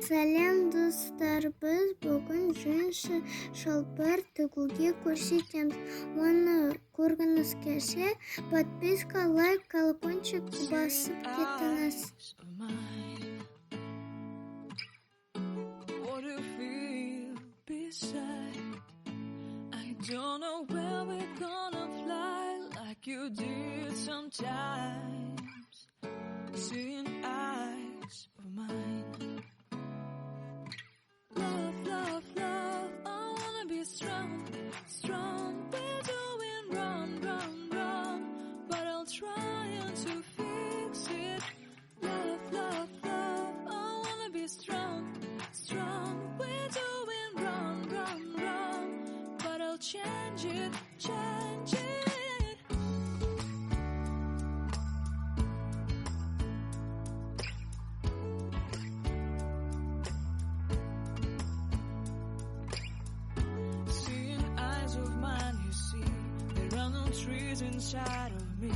Сәлем достар, біз бүгін джинсы шалбар тігуге көрсетеміз. Оны көргіңіз келсе, подписка, лайк, колокольчик басып кетіңіз. Don't know where we're gonna fly like you did sometimes. Seeing eyes of mine. Love, love, love, I wanna be strong, strong. We're doing wrong, wrong, wrong, but I'll try to fix it. Love, love, love, I wanna be strong, strong. We're doing wrong, wrong, wrong, but I'll change it, change it. Seeing eyes of mine, you see, there are no trees inside of me.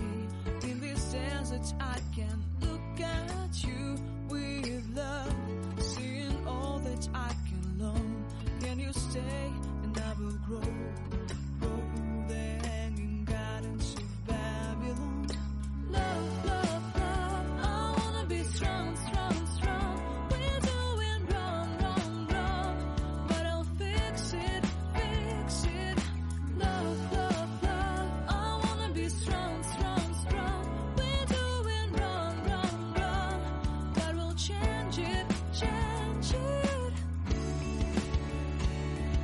In this desert, I can look at you with love. Seeing all that I can learn. Can you stay and I will grow? Grow the hanging gardens of Babylon. Love, love, love, I wanna be strong, strong, strong. We're doing wrong, wrong, wrong, but I'll fix it, fix it. Love, love, love, I wanna be strong, strong, strong. We're doing wrong, wrong, wrong, but we'll change it, change it.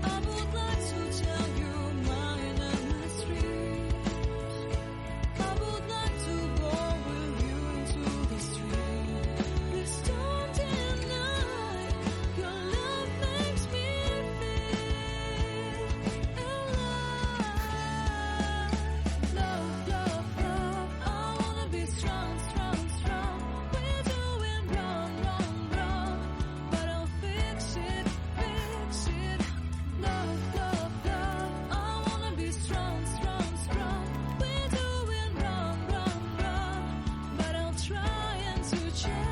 I would like to tell you mine and my street. I would like to go with you into the street. Please don't deny your love makes me feel alive. Love, love, love, I wanna be strong, strong, strong. We're doing wrong, wrong, wrong, but I'll fix it, fix it. Love, love, love, I wanna be strong, strong, strong. We're doing wrong, wrong, wrong, but I'll try to change it.